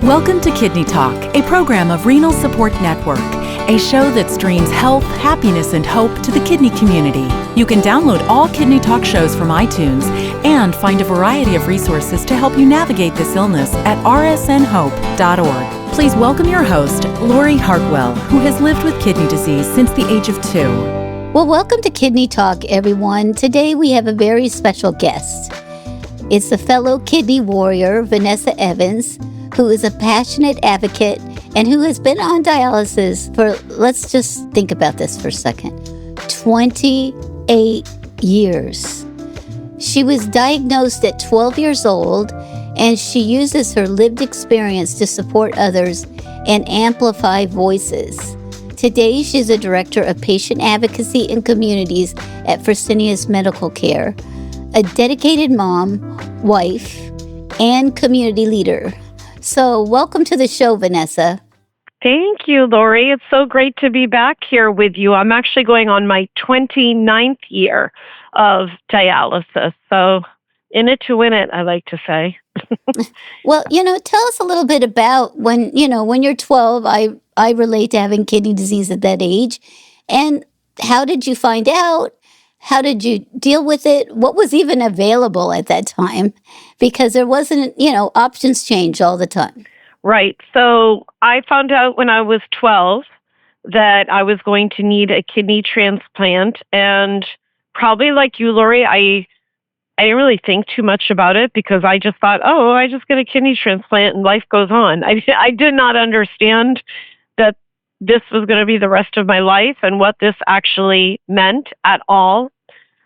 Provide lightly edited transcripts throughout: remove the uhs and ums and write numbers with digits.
Welcome to Kidney Talk, a program of Renal Support Network, a show that streams health, happiness, and hope to the kidney community. You can download all Kidney Talk shows from iTunes and find a variety of resources to help you navigate this illness at rsnhope.org. Please welcome your host, Lori Hartwell, who has lived with kidney disease since the age of 2. Well, welcome to Kidney Talk, everyone. Today we have a very special guest. It's the fellow kidney warrior, Vanessa Evans, who is a passionate advocate and who has been on dialysis for, let's just think about this for a second, 28 years. She was diagnosed at 12 years old, and she uses her lived experience to support others and amplify voices. Today, she's a director of patient advocacy and communities at Fresenius Medical Care, a dedicated mom, wife, and community leader. So welcome to the show, Vanessa. Thank you, Lori. It's so great to be back here with you. I'm actually going on my 29th year of dialysis. So in it to win it, I like to say. Well, tell us a little bit about when you're 12, I relate to having kidney disease at that age. And how did you find out? How did you deal with it? What was even available at that time? Because there wasn't, options change all the time. Right. So I found out when I was 12 that I was going to need a kidney transplant. And probably like you, Lori, I didn't really think too much about it because I just thought, I just get a kidney transplant and life goes on. I did not understand that this was going to be the rest of my life and what this actually meant at all.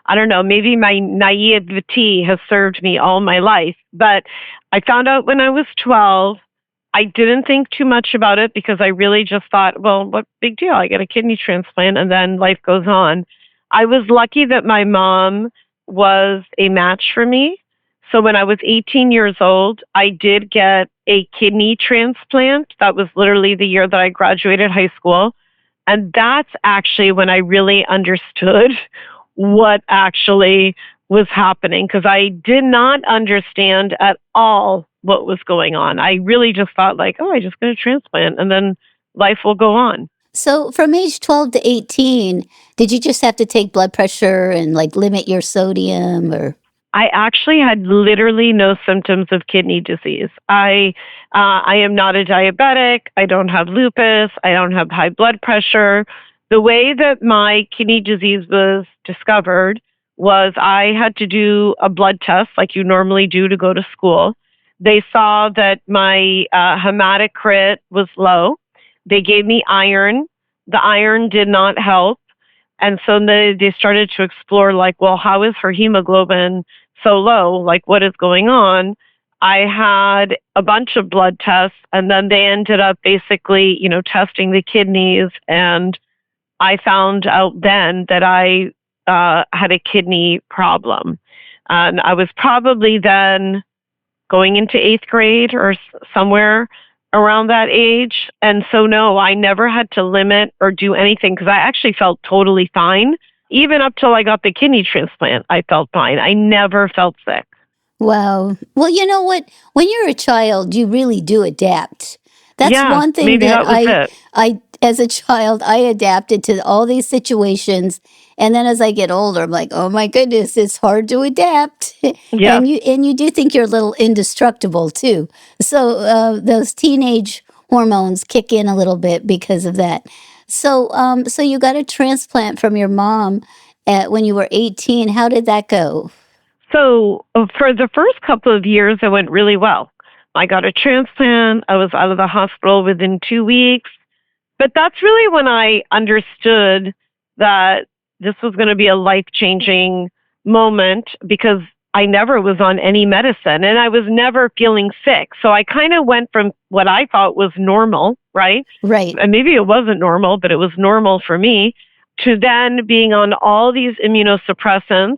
I don't know, maybe my naivety has served me all my life. But I found out when I was 12. I didn't think too much about it because I really just thought, well, what big deal? I get a kidney transplant and then life goes on. I was lucky that my mom was a match for me. So when I was 18 years old, I did get a kidney transplant. That was literally the year that I graduated high school. And that's actually when I really understood what actually was happening, because I did not understand at all what was going on. I really just thought I just got a transplant and then life will go on. So from age 12 to 18, did you just have to take blood pressure and limit your sodium or? I actually had literally no symptoms of kidney disease. I am not a diabetic. I don't have lupus. I don't have high blood pressure. The way that my kidney disease was discovered was I had to do a blood test like you normally do to go to school. They saw that my hematocrit was low. They gave me iron. The iron did not help. And so they started to explore how is her hemoglobin so low? What is going on? I had a bunch of blood tests, and then they ended up basically, testing the kidneys. And I found out then that I had a kidney problem. And I was probably then going into 8th grade or somewhere around that age. And so, no, I never had to limit or do anything because I actually felt totally fine. Even up till I got the kidney transplant, I felt fine. I never felt sick. Wow. Well, you know what? When you're a child, you really do adapt. That's one thing that I, as a child, I adapted to all these situations. And then as I get older, I'm like, oh my goodness, it's hard to adapt. Yeah. And you do think you're a little indestructible too. So those teenage hormones kick in a little bit because of that. So so you got a transplant from your mom when you were 18. How did that go? So for the first couple of years, it went really well. I got a transplant. I was out of the hospital within 2 weeks. But that's really when I understood that this was going to be a life-changing moment because I never was on any medicine and I was never feeling sick. So I kind of went from what I thought was normal, right? Right. And maybe it wasn't normal, but it was normal for me, to then being on all these immunosuppressants,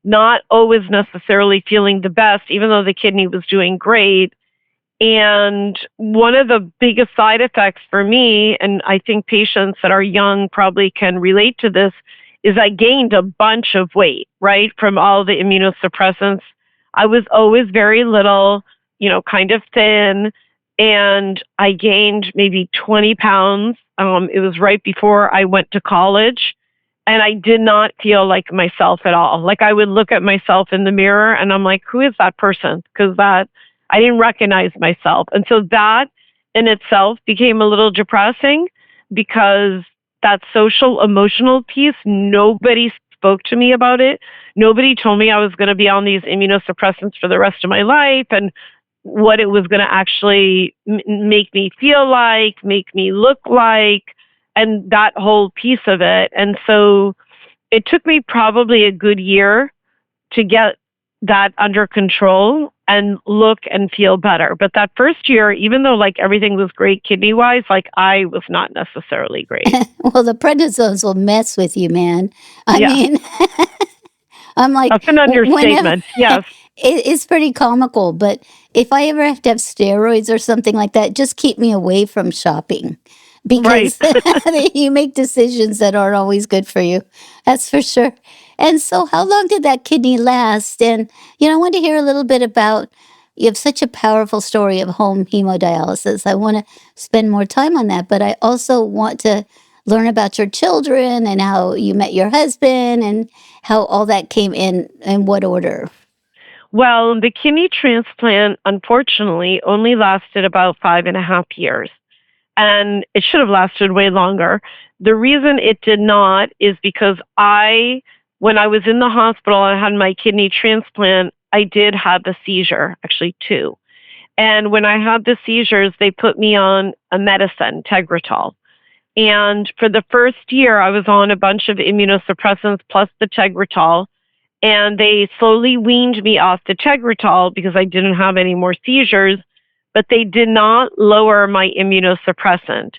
not always necessarily feeling the best, even though the kidney was doing great. And one of the biggest side effects for me, and I think patients that are young probably can relate to this, is I gained a bunch of weight, right, from all the immunosuppressants. I was always very little, kind of thin. and I gained maybe 20 pounds. It was right before I went to college, and I did not feel like myself at all. Like I would look at myself in the mirror and I'm like, who is that person? Because that I didn't recognize myself. And so that in itself became a little depressing because that social emotional piece, nobody spoke to me about it. Nobody told me I was going to be on these immunosuppressants for the rest of my life and what it was going to actually make me feel like, make me look like, and that whole piece of it. And so it took me probably a good year to get that under control and look and feel better. But that first year, even though like everything was great kidney wise, like I was not necessarily great. Well, the prednisons will mess with you, man. I Yeah, mean, I'm like, that's an whenever understatement. Yes, it's pretty comical, but if I ever have to have steroids or something like that, just keep me away from shopping right. because you make decisions that aren't always good for you. That's for sure. And so, how long did that kidney last? And, I want to hear a little bit about you have such a powerful story of home hemodialysis. I want to spend more time on that, but I also want to learn about your children and how you met your husband and how all that came in what order. Well, the kidney transplant, unfortunately, only lasted about 5.5 years. And it should have lasted way longer. The reason it did not is because when I was in the hospital and had my kidney transplant, I did have a seizure, actually two. And when I had the seizures, they put me on a medicine, Tegretol. And for the first year, I was on a bunch of immunosuppressants plus the Tegretol. And they slowly weaned me off the Tegretol because I didn't have any more seizures, but they did not lower my immunosuppressant.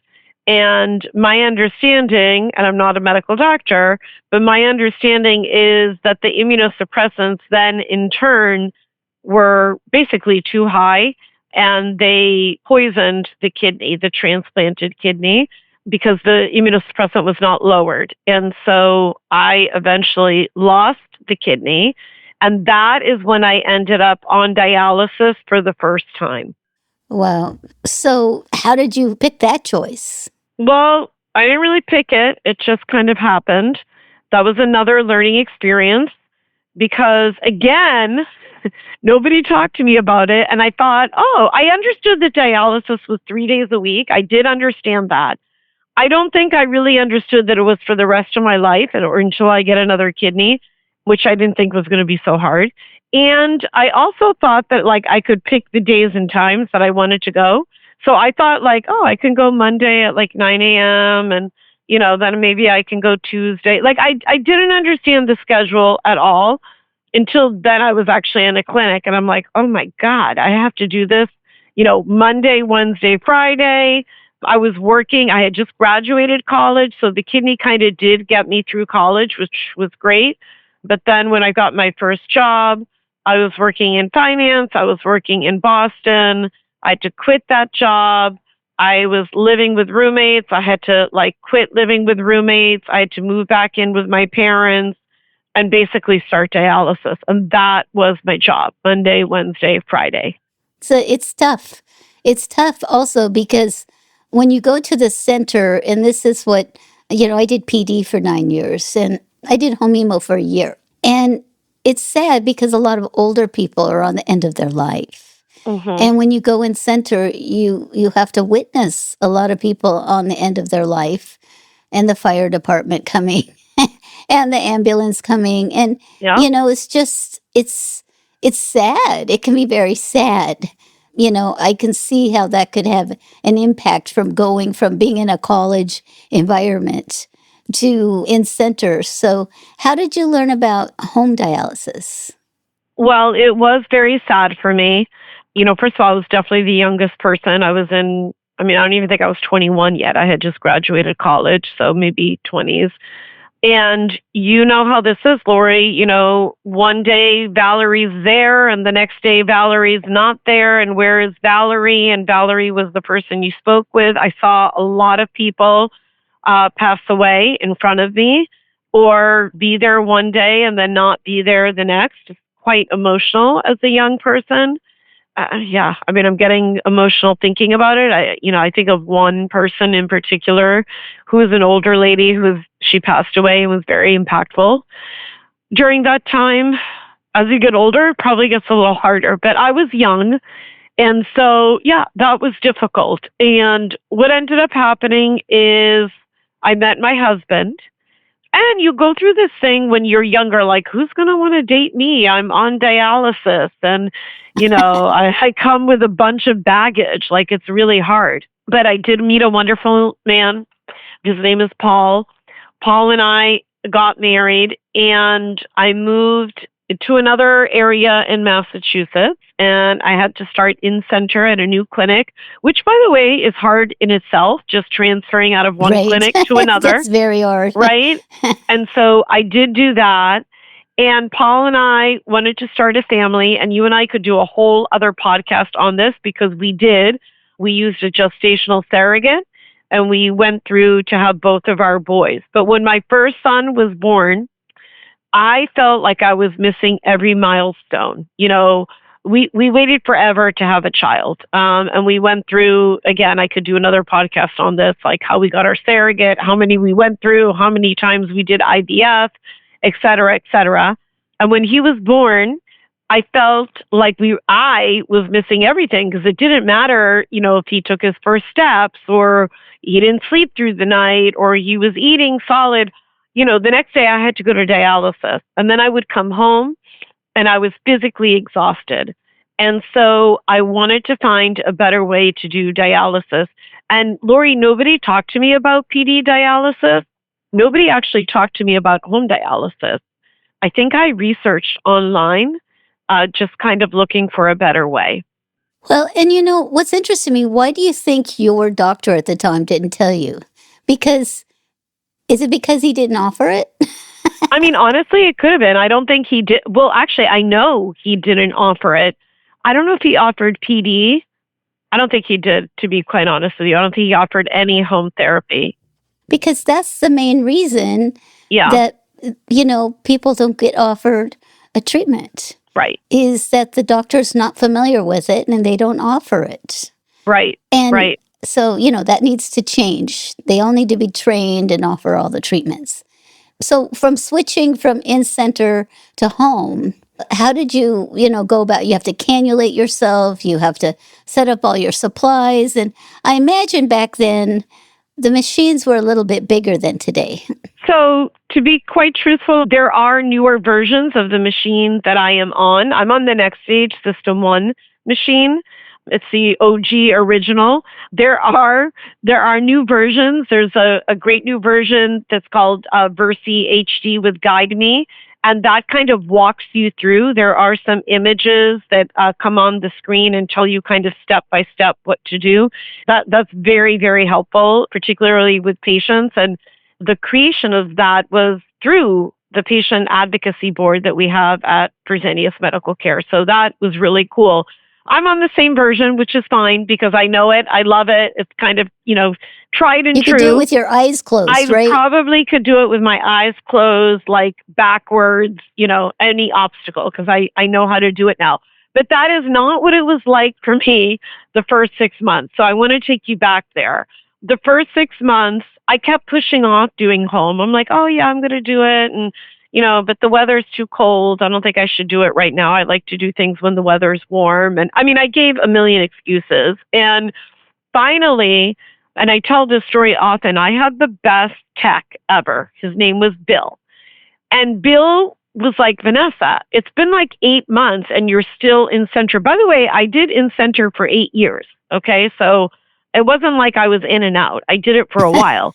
And my understanding, and I'm not a medical doctor, but my understanding is that the immunosuppressants then in turn were basically too high and they poisoned the kidney, the transplanted kidney, because the immunosuppressant was not lowered. And so I eventually lost the kidney. And that is when I ended up on dialysis for the first time. Wow. So, how did you pick that choice? Well, I didn't really pick it. It just kind of happened. That was another learning experience because, again, nobody talked to me about it. And I thought, oh, I understood that dialysis was 3 days a week. I did understand that. I don't think I really understood that it was for the rest of my life or until I get another kidney, which I didn't think was going to be so hard. And I also thought that like I could pick the days and times that I wanted to go. So I thought like, oh, I can go Monday at like 9 a.m. and, then maybe I can go Tuesday. Like I didn't understand the schedule at all until then I was actually in a clinic and I'm like, oh my God, I have to do this, Monday, Wednesday, Friday. I was working. I had just graduated college. So the kidney kind of did get me through college, which was great. But then when I got my first job, I was working in finance. I was working in Boston. I had to quit that job. I was living with roommates. I had to quit living with roommates. I had to move back in with my parents and basically start dialysis. And that was my job, Monday, Wednesday, Friday. So it's tough. It's tough also because when you go to the center, and this is what, I did PD for 9 years and I did home hemo for a year. And it's sad because a lot of older people are on the end of their life. Mm-hmm. And when you go in center, you have to witness a lot of people on the end of their life and the fire department coming and the ambulance coming. And, Yeah. it's sad. It can be very sad. I can see how that could have an impact from going from being in a college environment to in center. So how did you learn about home dialysis? Well, it was very sad for me. First of all, I was definitely the youngest person. I don't even think I was 21 yet. I had just graduated college, so maybe 20s. And you know how this is, Lori. One day Valerie's there and the next day Valerie's not there. And where is Valerie? And Valerie was the person you spoke with. I saw a lot of people pass away in front of me or be there one day and then not be there the next. It's quite emotional as a young person. yeah, I mean, I'm getting emotional thinking about it. I think of one person in particular who is an older lady she passed away and was very impactful during that time. As you get older, it probably gets a little harder, but I was young. And so, yeah, that was difficult. And what ended up happening is I met my husband. And you go through this thing when you're younger, like, who's going to want to date me? I'm on dialysis. And, I come with a bunch of baggage. Like, it's really hard. But I did meet a wonderful man. His name is Paul. Paul and I got married, and I moved to another area in Massachusetts, and I had to start in center at a new clinic, which, by the way, is hard in itself, just transferring out of one Right. clinic to another. That's very hard. Right? And so I did do that. And Paul and I wanted to start a family, and you and I could do a whole other podcast on this because we did. We used a gestational surrogate, and we went through to have both of our boys. But when my first son was born, I felt like I was missing every milestone. We waited forever to have a child. And we went through, again, I could do another podcast on this, like how we got our surrogate, how many we went through, how many times we did IVF, et cetera, et cetera. And when he was born, I felt like I was missing everything because it didn't matter, if he took his first steps or he didn't sleep through the night or he was eating solid. The next day I had to go to dialysis, and then I would come home and I was physically exhausted. And so I wanted to find a better way to do dialysis. And Lori, nobody talked to me about PD dialysis. Nobody actually talked to me about home dialysis. I think I researched online, just kind of looking for a better way. Well, and what's interesting to me, why do you think your doctor at the time didn't tell you? Is it because he didn't offer it? I mean, honestly, it could have been. I don't think he did. Well, actually, I know he didn't offer it. I don't know if he offered PD. I don't think he did, to be quite honest with you. I don't think he offered any home therapy. Because that's the main reason that, people don't get offered a treatment. Right. Is that the doctor's not familiar with it and they don't offer it. Right. And right. So, that needs to change. They all need to be trained and offer all the treatments. So from switching from in-center to home, how did you, go about? You have to cannulate yourself. You have to set up all your supplies. And I imagine back then, the machines were a little bit bigger than today. So to be quite truthful, there are newer versions of the machine that I am on. I'm on the Next Stage System 1 machine. It's the OG original. There are new versions. There's a great new version that's called Versi HD with Guide Me, and that kind of walks you through. There are some images that come on the screen and tell you kind of step by step what to do. That's very, very helpful, particularly with patients. And the creation of that was through the patient advocacy board that we have at Fresenius Medical Care. So that was really cool. I'm on the same version, which is fine because I know it. I love it. It's kind of, tried and true. You could do it with your eyes closed, right? I probably could do it with my eyes closed, like backwards, any obstacle, because I know how to do it now. But that is not what it was like for me the first 6 months. So I want to take you back there. The first 6 months, I kept pushing off doing home. I'm like, oh, yeah, I'm going to do it. And but the weather's too cold. I don't think I should do it right now. I like to do things when the weather's warm. And I gave a million excuses. And finally, and I tell this story often, I had the best tech ever. His name was Bill. And Bill was like, Vanessa, it's been like 8 months and you're still in center. By the way, I did in center for 8 years. Okay. So it wasn't like I was in and out. I did it for a while.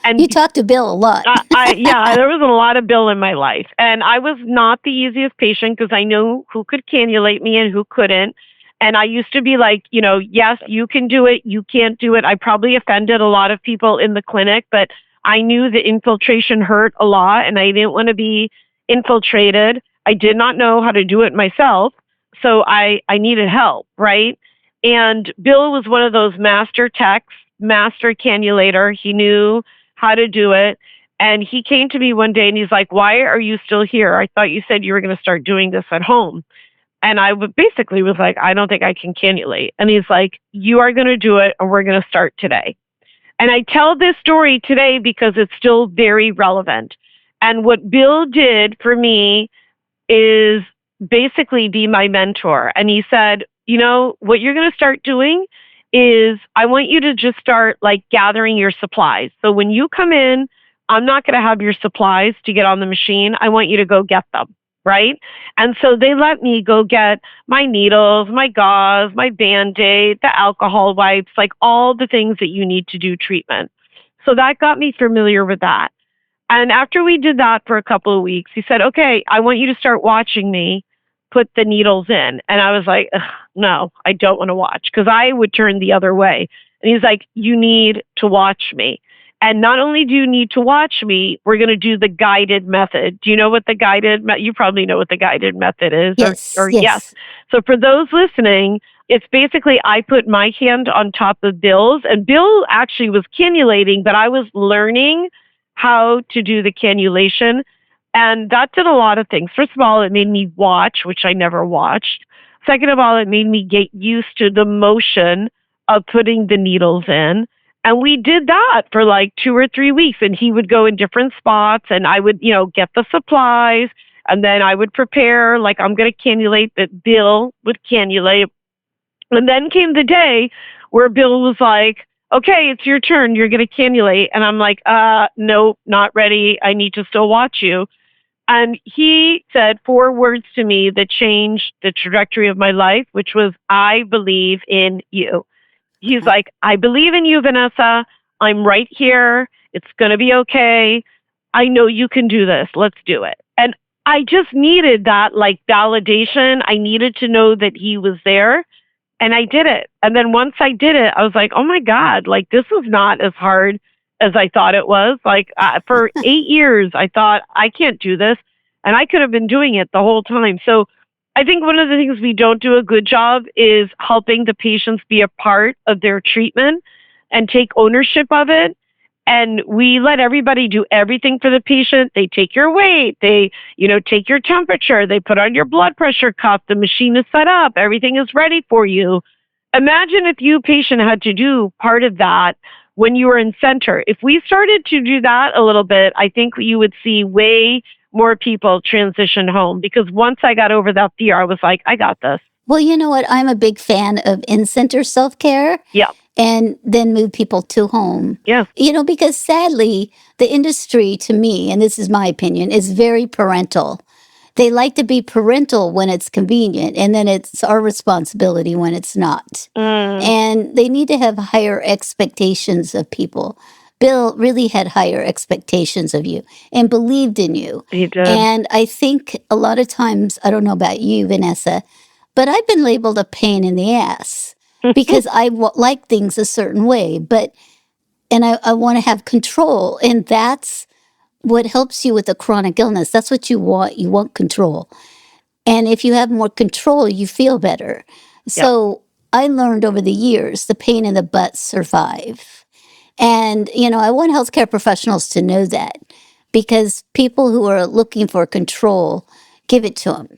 And you talked to Bill a lot. There was a lot of Bill in my life. And I was not the easiest patient because I knew who could cannulate me and who couldn't. And I used to be like, yes, you can do it. You can't do it. I probably offended a lot of people in the clinic, but I knew the infiltration hurt a lot and I didn't want to be infiltrated. I did not know how to do it myself. So I needed help, right? And Bill was one of those master techs, master cannulator. He knew how to do it. And he came to me one day and he's like, why are you still here? I thought you said you were going to start doing this at home. And I basically was like, I don't think I can cannulate. And he's like, you are going to do it, and we're going to start today. And I tell this story today because it's still very relevant. And what Bill did for me is basically be my mentor. And he said, you know, what you're going to start doing is I want you to just start like gathering your supplies. So when you come in, I'm not going to have your supplies to get on the machine. I want you to go get them. Right. And so they let me go get my needles, my gauze, my Band-Aid, the alcohol wipes, like all the things that you need to do treatment. So that got me familiar with that. And after we did that for a couple of weeks, he said, okay, I want you to start watching me put the needles in. And I was like, no, I don't want to watch, because I would turn the other way. And he's like, you need to watch me. And not only do you need to watch me, we're going to do the guided method. Do you know what the guided you probably know what the guided method is? Yes. Yes. So for those listening, it's basically I put my hand on top of Bill's, and Bill actually was cannulating, but I was learning how to do the cannulation. And that did a lot of things. First of all, it made me watch, which I never watched. Second of all, it made me get used to the motion of putting the needles in. And we did that for like 2 or 3 weeks. And he would go in different spots, and I would, get the supplies. And then I would prepare, like I'm going to cannulate, that Bill would cannulate. And then came the day where Bill was like, okay, it's your turn. You're going to cannulate. And I'm like, no, not ready. I need to still watch you. And he said 4 words to me that changed the trajectory of my life, which was, I believe in you. He's like, I believe in you, Vanessa. I'm right here. It's going to be okay. I know you can do this. Let's do it. And I just needed that like validation. I needed to know that he was there, and I did it. And then once I did it, I was like, oh my God, like this was not as hard as I thought it was. Like for 8 years, I thought I can't do this, and I could have been doing it the whole time. So I think one of the things we don't do a good job is helping the patients be a part of their treatment and take ownership of it. And we let everybody do everything for the patient. They take your weight, they, take your temperature, they put on your blood pressure cuff, the machine is set up, everything is ready for you. Imagine if you, patient, had to do part of that when you were in center. If we started to do that a little bit, I think you would see way more people transition home, because once I got over that fear, I was like, I got this. Well, you know what? I'm a big fan of in-center self-care. Yeah. And then move people to home. Yeah. Because sadly, the industry, to me, and this is my opinion, is very parental. They like to be parental when it's convenient, and then it's our responsibility when it's not. And they need to have higher expectations of people. Bill really had higher expectations of you and believed in you. He did. And I think a lot of times, I don't know about you, Vanessa, but I've been labeled a pain in the ass because I like things a certain way, and I want to have control. And that's what helps you with a chronic illness. That's what you want. You want control. And if you have more control, you feel better. So I learned over the years, the pain in the butt survive. And, I want healthcare professionals to know that, because people who are looking for control, give it to them.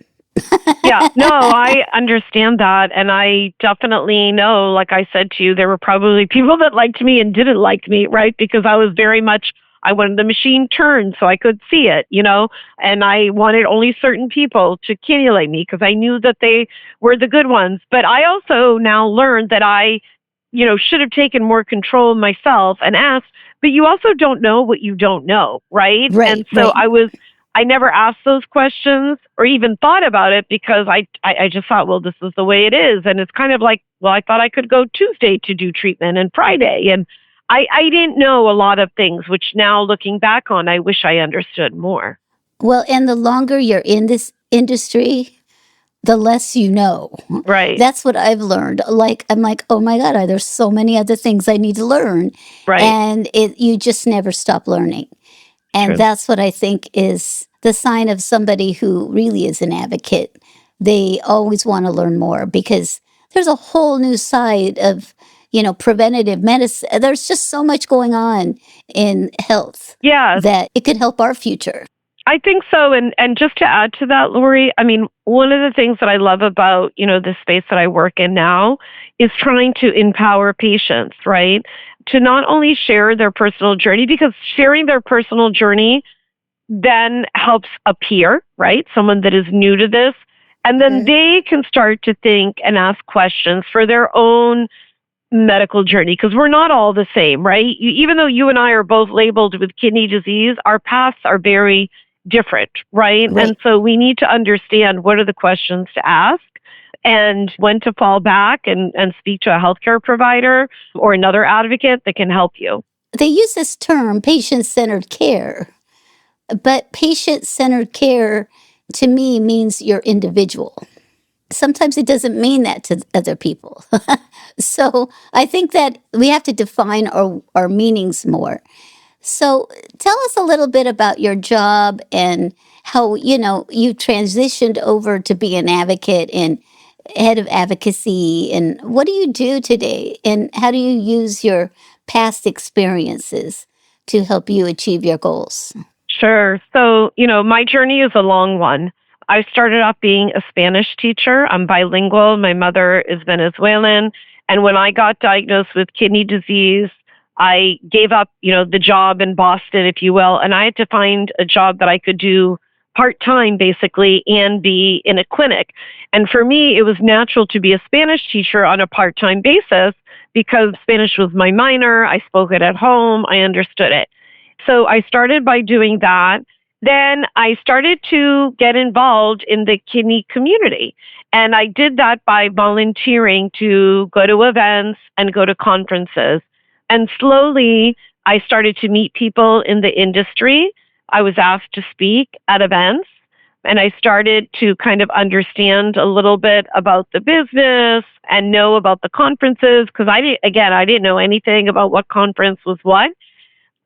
Yeah, no, I understand that. And I definitely know, like I said to you, there were probably people that liked me and didn't like me, right? Because I was very much, I wanted the machine turned so I could see it, and I wanted only certain people to cannulate me because I knew that they were the good ones. But I also now learned that I should have taken more control of myself and asked, but you also don't know what you don't know, right? And so I never asked those questions or even thought about it, because I just thought, well, this is the way it is. And it's kind of like, well, I thought I could go Tuesday to do treatment and Friday. And I didn't know a lot of things, which now looking back on, I wish I understood more. Well, and the longer you're in this industry, the less you know. Right. That's what I've learned. Like, I'm like, oh my God, there's so many other things I need to learn. Right. And you just never stop learning. And True. That's what I think is the sign of somebody who really is an advocate. They always want to learn more, because there's a whole new side of, preventative medicine. There's just so much going on in health. Yeah. That it could help our future. I think so. And just to add to that, Lori, I mean, one of the things that I love about, the space that I work in now is trying to empower patients, right? To not only share their personal journey, because sharing their personal journey then helps a peer, right? Someone that is new to this. And then Okay. they can start to think and ask questions for their own medical journey, because we're not all the same, right? Even though you and I are both labeled with kidney disease, our paths are very different, right? Right. And so we need to understand what are the questions to ask and when to fall back and speak to a healthcare provider or another advocate that can help you. They use this term, patient centered care, but patient centered care to me means you're individual. Sometimes it doesn't mean that to other people. So I think that we have to define our meanings more. So tell us a little bit about your job and how, you transitioned over to be an advocate and head of advocacy. And what do you do today? And how do you use your past experiences to help you achieve your goals? Sure. So, my journey is a long one. I started off being a Spanish teacher. I'm bilingual. My mother is Venezuelan. And when I got diagnosed with kidney disease, I gave up, the job in Boston, if you will, and I had to find a job that I could do part time, basically, and be in a clinic. And for me, it was natural to be a Spanish teacher on a part time basis because Spanish was my minor. I spoke it at home. I understood it. So I started by doing that. Then I started to get involved in the kidney community. And I did that by volunteering to go to events and go to conferences. And slowly, I started to meet people in the industry. I was asked to speak at events. And I started to kind of understand a little bit about the business and know about the conferences because I didn't know anything about what conference was what.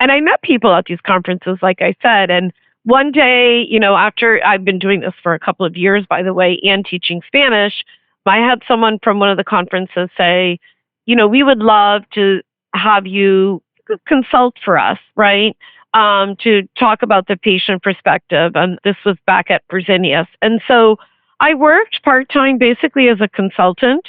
And I met people at these conferences, like I said. And one day, after I've been doing this for a couple of years, by the way, and teaching Spanish, I had someone from one of the conferences say, we would love to have you consult for us, right? To talk about the patient perspective. And this was back at Fresenius. And so I worked part time basically as a consultant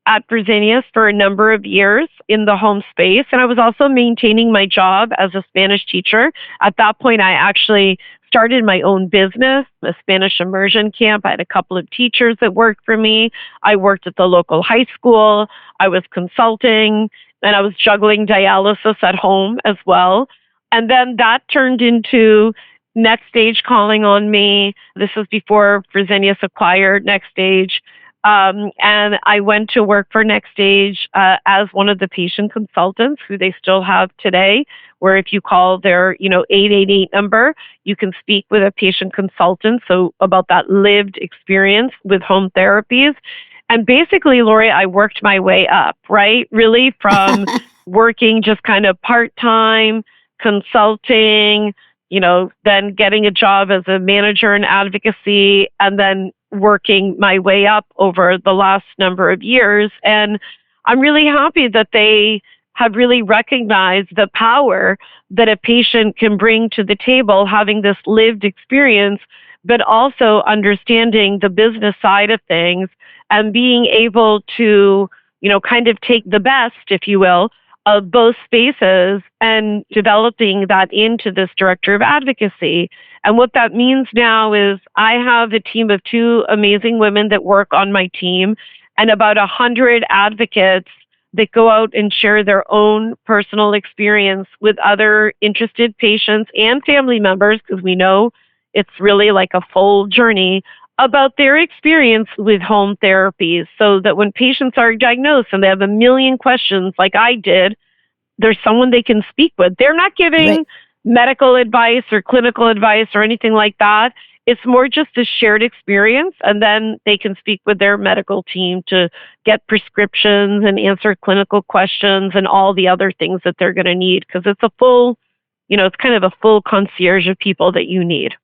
at Fresenius for a number of years in the home space. And I was also maintaining my job as a Spanish teacher. At that point, I actually started my own business, a Spanish immersion camp. I had a couple of teachers that worked for me. I worked at the local high school. I was consulting and I was juggling dialysis at home as well. And then that turned into Next Stage calling on me. This was before Fresenius acquired Next Stage. And I went to work for Next Stage as one of the patient consultants who they still have today, where if you call their 888 number, you can speak with a patient consultant. So about that lived experience with home therapies. And basically, Lori, I worked my way up, right? Really from working just kind of part-time, consulting, then getting a job as a manager in advocacy, and then working my way up over the last number of years. And I'm really happy that they have really recognized the power that a patient can bring to the table, having this lived experience, but also understanding the business side of things and being able to, kind of take the best, if you will, of both spaces and developing that into this director of advocacy. And what that means now is I have a team of two amazing women that work on my team and about 100 advocates that go out and share their own personal experience with other interested patients and family members, because we know it's really like a full journey about their experience with home therapies, so that when patients are diagnosed and they have a million questions like I did, there's someone they can speak with. They're not Right. giving medical advice or clinical advice or anything like that. It's more just a shared experience, and then they can speak with their medical team to get prescriptions and answer clinical questions and all the other things that they're going to need, because it's a full, it's kind of a full concierge of people that you need.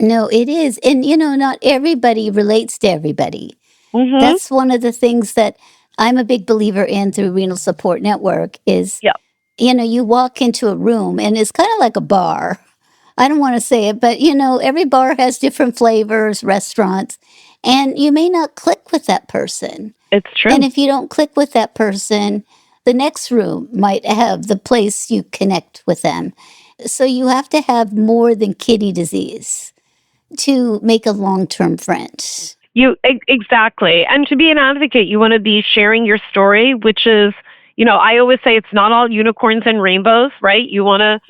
No, it is. And, not everybody relates to everybody. Mm-hmm. That's one of the things that I'm a big believer in through Renal Support Network is, Yeah. you walk into a room and it's kind of like a bar. I don't want to say it, but every bar has different flavors, restaurants, and you may not click with that person. It's And true. if you don't click with that person, the next room might have the place you connect with them. So you have to have more than kidney disease to make a long-term friend. Exactly. And to be an advocate, you want to be sharing your story, which is, I always say it's not all unicorns and rainbows, right?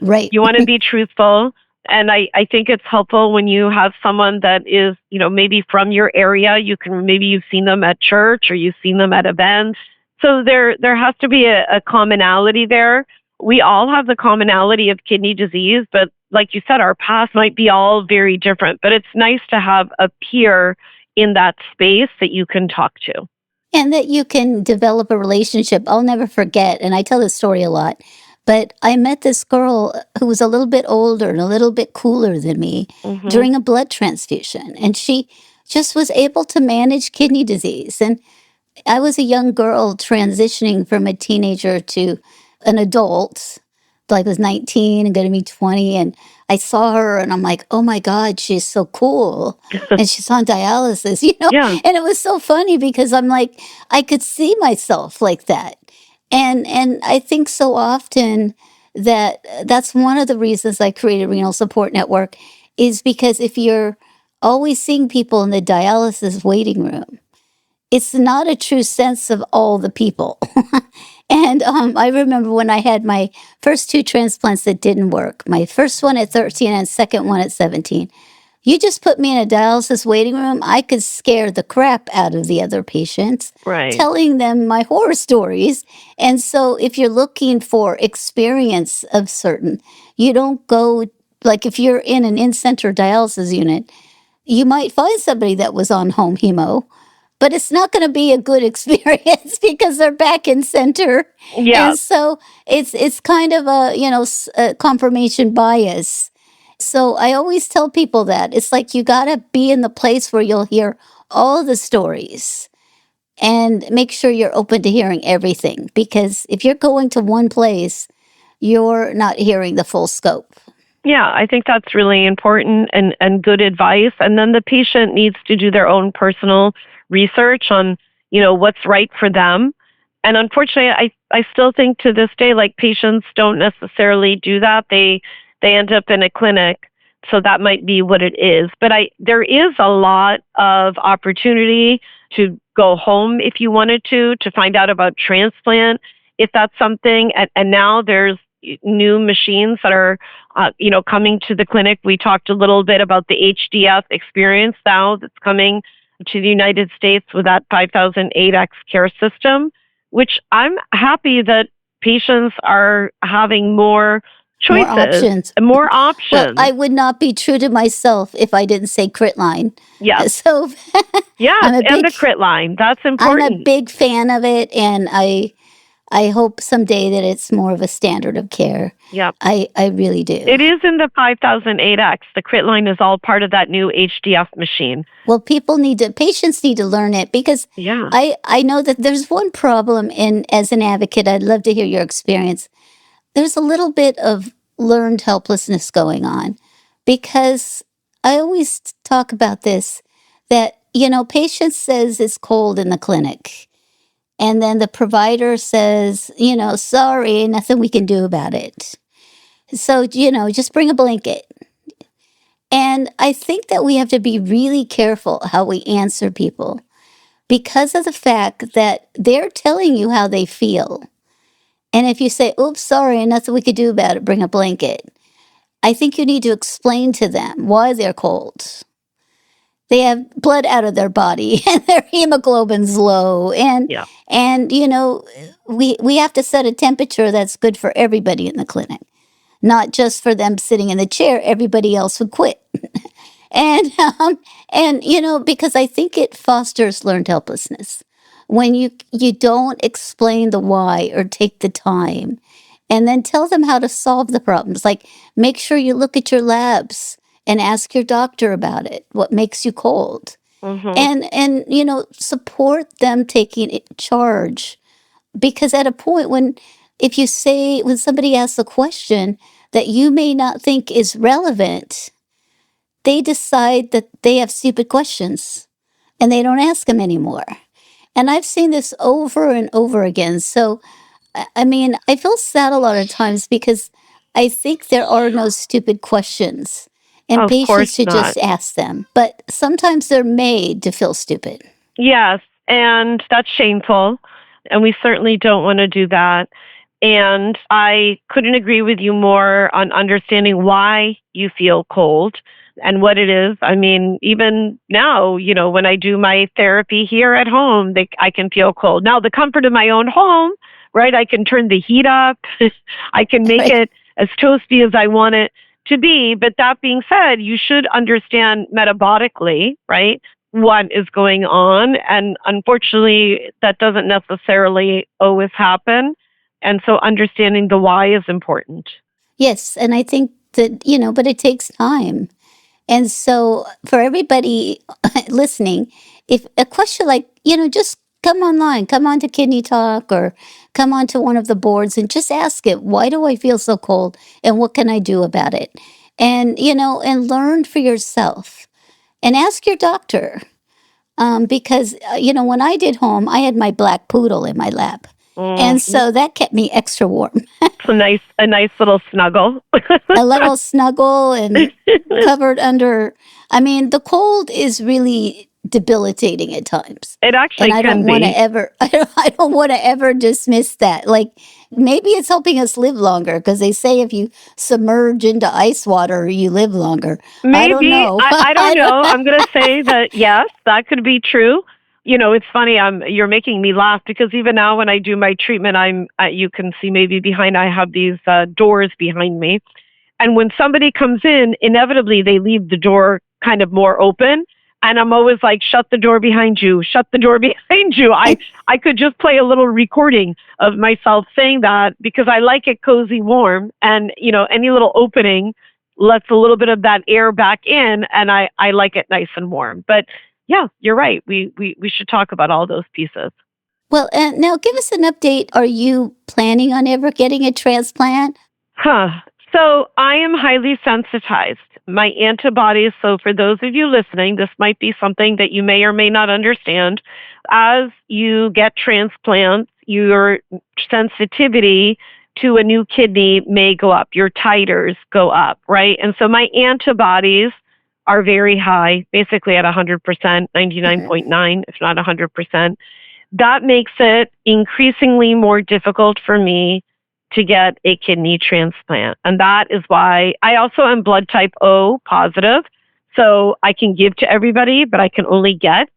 Right. You want to be truthful. And I think it's helpful when you have someone that is, maybe from your area. Maybe you've seen them at church or you've seen them at events. So there has to be a commonality there. We all have the commonality of kidney disease, but like you said, our paths might be all very different. But it's nice to have a peer in that space that you can talk to. And that you can develop a relationship. I'll never forget, and I tell this story a lot, but I met this girl who was a little bit older and a little bit cooler than me Hmm. during a blood transfusion. And she just was able to manage kidney disease. And I was a young girl transitioning from a teenager to an adult. Like I was 19 and going to be 20. And I saw her and I'm like, oh my God, she's so cool. And she's on dialysis, Yeah. And it was so funny because I'm like, I could see myself like that. And I think so often that that's one of the reasons I created Renal Support Network is because if you're always seeing people in the dialysis waiting room, it's not a true sense of all the people. And I remember when I had my first two transplants that didn't work, my first one at 13 and second one at 17. You just put me in a dialysis waiting room, I could scare the crap out of the other patients, Right. telling them my horror stories. And so if you're looking for experience of certain, you don't go, like if you're in an in-center dialysis unit, you might find somebody that was on home hemo, but it's not going to be a good experience because they're back in center. Yeah. And so it's kind of a confirmation bias. So I always tell people that it's like you got to be in the place where you'll hear all the stories and make sure you're open to hearing everything, because if you're going to one place, you're not hearing the full scope. Yeah, I think that's really important and good advice. And then the patient needs to do their own personal research on, what's right for them. And unfortunately, I still think to this day, like patients don't necessarily do that. They end up in a clinic. So that might be what it is. But there is a lot of opportunity to go home if you wanted to find out about transplant, if that's something. And now there's new machines that are coming to the clinic. We talked a little bit about the HDF experience now that's coming to the United States with that 5008X care system, which I'm happy that patients are having more More choices options. and more Well, options. I would not be true to myself if I didn't say crit line. Yes. So Yes. I'm a And big the crit line. That's I'm a important. big fan of it, and I hope someday that it's more of a standard of care. Yep. I really do. It is in the 5008X. The crit line is all part of that new HDF machine. Well, patients need to learn it, because Yeah. I know that there's one problem, and as an advocate, I'd love to hear your experience. There's a little bit of learned helplessness going on, because I always talk about this, that, patient says it's cold in the clinic. And then the provider says, sorry, nothing we can do about it. So, just bring a blanket. And I think that we have to be really careful how we answer people, because of the fact that they're telling you how they feel. And if you say, oops, sorry, nothing we could do about it, bring a blanket, I think you need to explain to them why they're cold. They have blood out of their body and their hemoglobin's low. Yeah. And we have to set a temperature that's good for everybody in the clinic, not just for them sitting in the chair. Everybody else would quit. And because I think it fosters learned helplessness when you don't explain the why or take the time and then tell them how to solve the problems. Like, make sure you look at your labs and ask your doctor about it. What makes you cold? Mm-hmm. And support them taking charge, because at a point when somebody asks a question, that you may not think is relevant, they decide that they have stupid questions and they don't ask them anymore. And I've seen this over and over again. So, I mean, I feel sad a lot of times because I think there are no stupid questions and Of course patients should not. just ask them. But sometimes they're made to feel stupid. Yes, and that's shameful, and we certainly don't want to do that. And I couldn't agree with you more on understanding why you feel cold and what it is. I mean, even now, when I do my therapy here at home, I can feel cold. Now, the comfort of my own home, right? I can turn the heat up. I can make Right. it as toasty as I want it to be. But that being said, you should understand metabolically, right, what is going on. And unfortunately, that doesn't necessarily always happen. And so understanding the why is important. Yes. And I think that, but it takes time. And so for everybody listening, if a question like, just come online, come on to Kidney Talk or come on to one of the boards and just ask it, why do I feel so cold and what can I do about it? And, and learn for yourself and ask your doctor. Because, when I did home, I had my black poodle in my lap. And Mm-hmm. so that kept me extra warm. A nice little snuggle. A little snuggle and covered under. I mean, the cold is really debilitating at times. It And actually I can don't want to be. ever, I don't want to ever dismiss that. Like maybe it's helping us live longer because they say if you submerge into ice water, you live longer. I don't Maybe. know. I don't I don't. know. I'm going to say that yes, that could be true. It's funny. You're making me laugh because even now when I do my treatment, you can see maybe behind, I have these doors behind me. And when somebody comes in, inevitably they leave the door kind of more open. And I'm always like, shut the door behind you, shut the door behind you. I could just play a little recording of myself saying that because I like it cozy warm. And, any little opening lets a little bit of that air back in. And I like it nice and warm. But yeah, you're right. We should talk about all those pieces. Well, and now give us an update. Are you planning on ever getting a transplant? Huh. So I am highly sensitized. My antibodies, so for those of you listening, this might be something that you may or may not understand. As you get transplants, your sensitivity to a new kidney may go up. Your titers go up, right? And so my antibodies are very high, basically at 100%, Mhm. 99.9, if not 100%. That makes it increasingly more difficult for me to get a kidney transplant. And that is why I also am blood type O positive. So I can give to everybody, but I can only get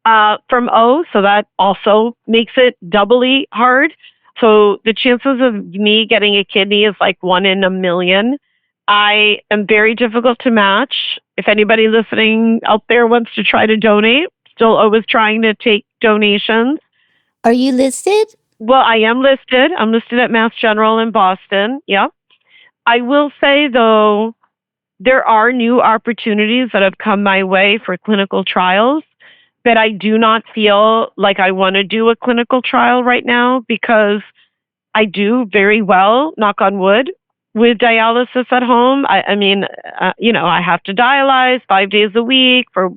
from O. So that also makes it doubly hard. So the chances of me getting a kidney is like 1 in a million. I am very difficult to match. If anybody listening out there wants to try to donate, still always trying to take donations. Are you listed? Well, I am listed. I'm listed at Mass General in Boston. Yep. I will say, though, there are new opportunities that have come my way for clinical trials, but I do not feel like I want to do a clinical trial right now because I do very well, knock on wood, with dialysis at home. I mean, I have to dialyze 5 days a week for,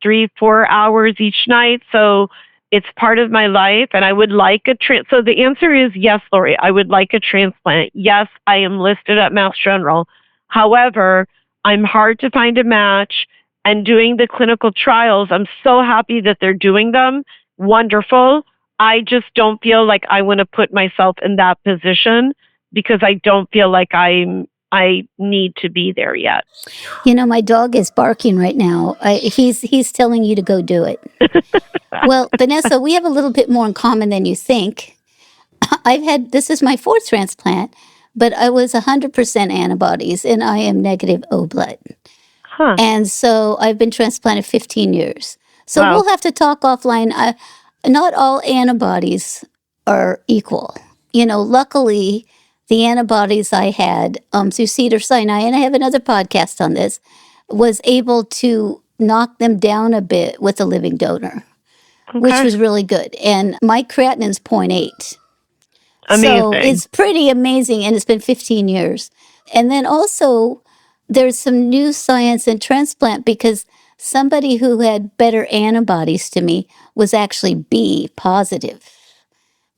3-4 hours each night. So it's part of my life. And I would like so the answer is yes, Lori, I would like a transplant. Yes, I am listed at Mass General. However, I'm hard to find a match and doing the clinical trials. I'm so happy that they're doing them. Wonderful. I just don't feel like I want to put myself in that position because I don't feel like I need to be there yet. My dog is barking right now. He's telling you to go do it. Well, Vanessa, we have a little bit more in common than you think. This is my fourth transplant, but I was 100% antibodies and I am negative O blood. Huh. And so I've been transplanted 15 years. So Wow. we'll have to talk offline. Not all antibodies are equal. Luckily, the antibodies I had through Cedars-Sinai, and I have another podcast on this, was able to knock them down a bit with a living donor, which Okay. was really good. And my creatinine's 0.8. So Amazing. it's pretty amazing, and it's been 15 years. And then also, there's some new science in transplant because somebody who had better antibodies to me was actually B positive.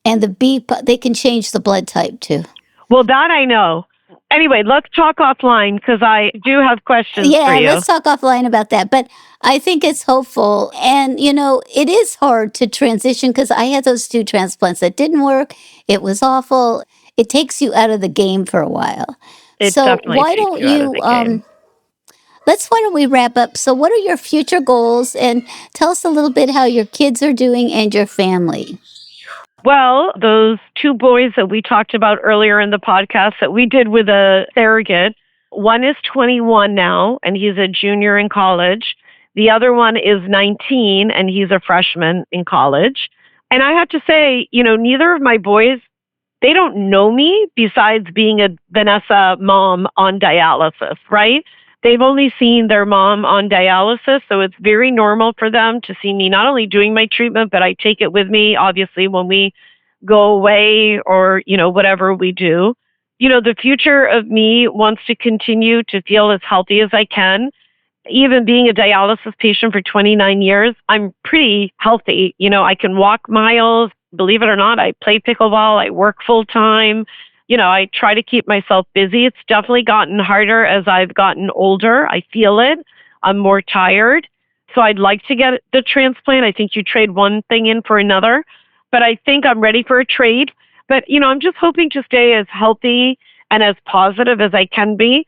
And they can change the blood type too. Well, that I know. Anyway, let's talk offline because I do have questions for Yeah, you. let's talk offline about that. But I think it's hopeful. And, it is hard to transition because I had those 2 transplants that didn't work. It was awful. It takes you out of the game for a while. It So definitely takes you out of the game. why don't we wrap up? So, what are your future goals? And tell us a little bit how your kids are doing and your family. Well, those 2 boys that we talked about earlier in the podcast that we did with a surrogate, one is 21 now, and he's a junior in college. The other one is 19, and he's a freshman in college. And I have to say, neither of my boys, they don't know me besides being a Vanessa mom on dialysis, right? They've only seen their mom on dialysis, so it's very normal for them to see me not only doing my treatment, but I take it with me, obviously, when we go away or, whatever we do. The future of me wants to continue to feel as healthy as I can. Even being a dialysis patient for 29 years, I'm pretty healthy. I can walk miles. Believe it or not, I play pickleball. I work full time. I try to keep myself busy. It's definitely gotten harder as I've gotten older. I feel it. I'm more tired. So I'd like to get the transplant. I think you trade one thing in for another, but I think I'm ready for a trade. But, I'm just hoping to stay as healthy and as positive as I can be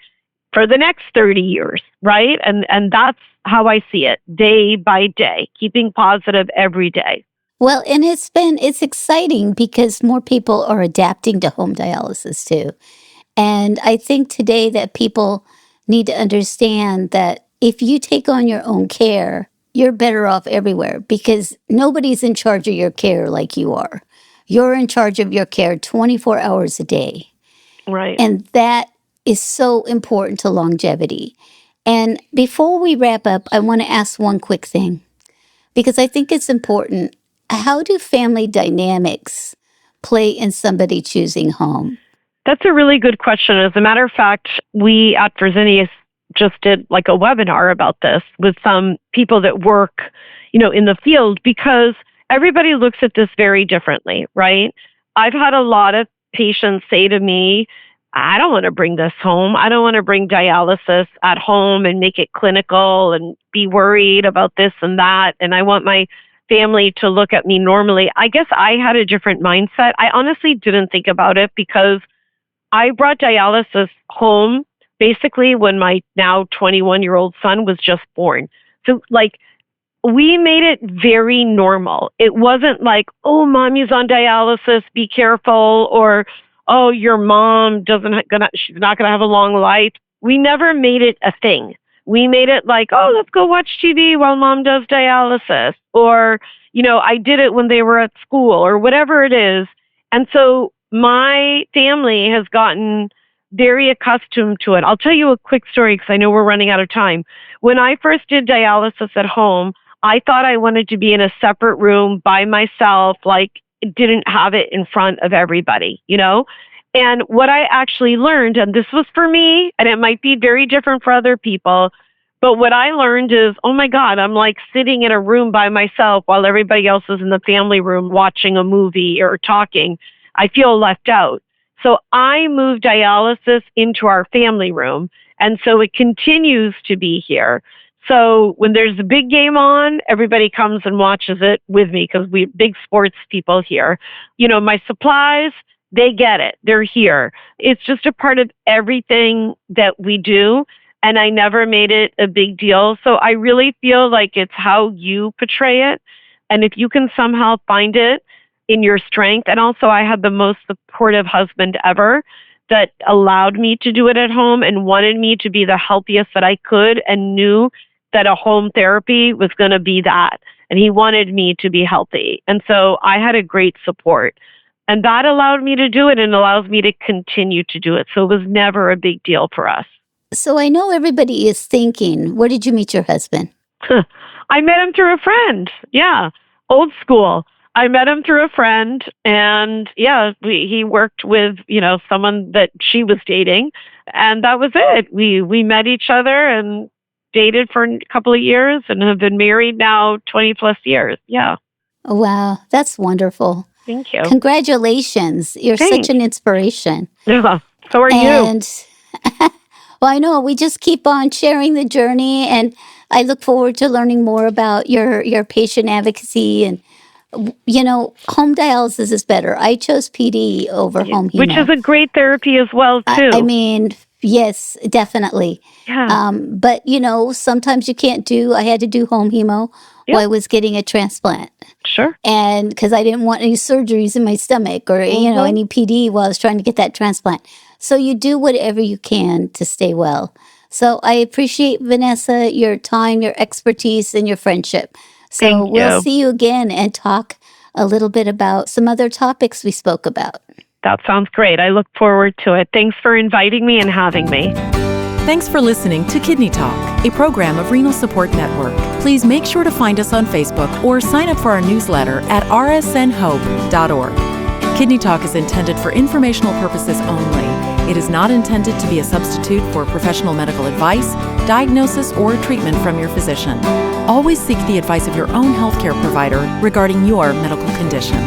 for the next 30 years, right? And that's how I see it, day by day, keeping positive every day. Well, and it's exciting because more people are adapting to home dialysis too. And I think today that people need to understand that if you take on your own care, you're better off everywhere because nobody's in charge of your care like you are. You're in charge of your care 24 hours a day. Right. And that is so important to longevity. And before we wrap up, I want to ask one quick thing because I think it's important. How do family dynamics play in somebody choosing home? That's a really good question. As a matter of fact, we at Fresenius just did like a webinar about this with some people that work, in the field because everybody looks at this very differently, right? I've had a lot of patients say to me, I don't want to bring this home. I don't want to bring dialysis at home and make it clinical and be worried about this and that. And I want my family to look at me normally. I guess I had a different mindset. I honestly didn't think about it because I brought dialysis home basically when my now 21-year-old son was just born. So we made it very normal. It wasn't like, oh, mommy's on dialysis, be careful, or oh, your mom she's not gonna have a long life. We never made it a thing. We made it like, oh, let's go watch TV while mom does dialysis, or I did it when they were at school, or whatever it is. And so my family has gotten very accustomed to it. I'll tell you a quick story because I know we're running out of time. When I first did dialysis at home, I thought I wanted to be in a separate room by myself, didn't have it in front of everybody, And what I actually learned, and this was for me, and it might be very different for other people, but what I learned is, oh my God, I'm sitting in a room by myself while everybody else is in the family room watching a movie or talking. I feel left out. So I moved dialysis into our family room. And so it continues to be here. So when there's a big game on, everybody comes and watches it with me because we're big sports people here. My supplies, they get it. They're here. It's just a part of everything that we do. And I never made it a big deal. So I really feel like it's how you portray it. And if you can somehow find it in your strength. And also I had the most supportive husband ever that allowed me to do it at home and wanted me to be the healthiest that I could and knew that a home therapy was going to be that. And he wanted me to be healthy. And so I had a great support. And that allowed me to do it and allows me to continue to do it. So it was never a big deal for us. So I know everybody is thinking, where did you meet your husband? I met him through a friend. Yeah, old school. I met him through a friend, and yeah, he worked with, someone that she was dating, And that was it. We met each other and dated for a couple of years and have been married now 20 plus years. Yeah. Wow, that's wonderful. Thank you. Congratulations. You're Thanks. such an inspiration. Yeah. So are you. And well, I know we just keep on sharing the journey, and I look forward to learning more about your patient advocacy. And home dialysis is better. I chose PD over home hemo, Which is a great therapy as well, too. I mean, yes, definitely. Yeah. But sometimes you can't do. I had to do home hemo while I was getting a transplant. Sure. And because I didn't want any surgeries in my stomach or any PD while I was trying to get that transplant. So you do whatever you can to stay well. So I appreciate, Vanessa, your time, your expertise, and your friendship. So Thank we'll you. see you again and talk a little bit about some other topics we spoke about. That sounds great. I look forward to it. Thanks for inviting me and having me. Thanks for listening to Kidney Talk, a program of Renal Support Network. Please make sure to find us on Facebook or sign up for our newsletter at rsnhope.org. Kidney Talk is intended for informational purposes only. It is not intended to be a substitute for professional medical advice, diagnosis, or treatment from your physician. Always seek the advice of your own healthcare provider regarding your medical condition.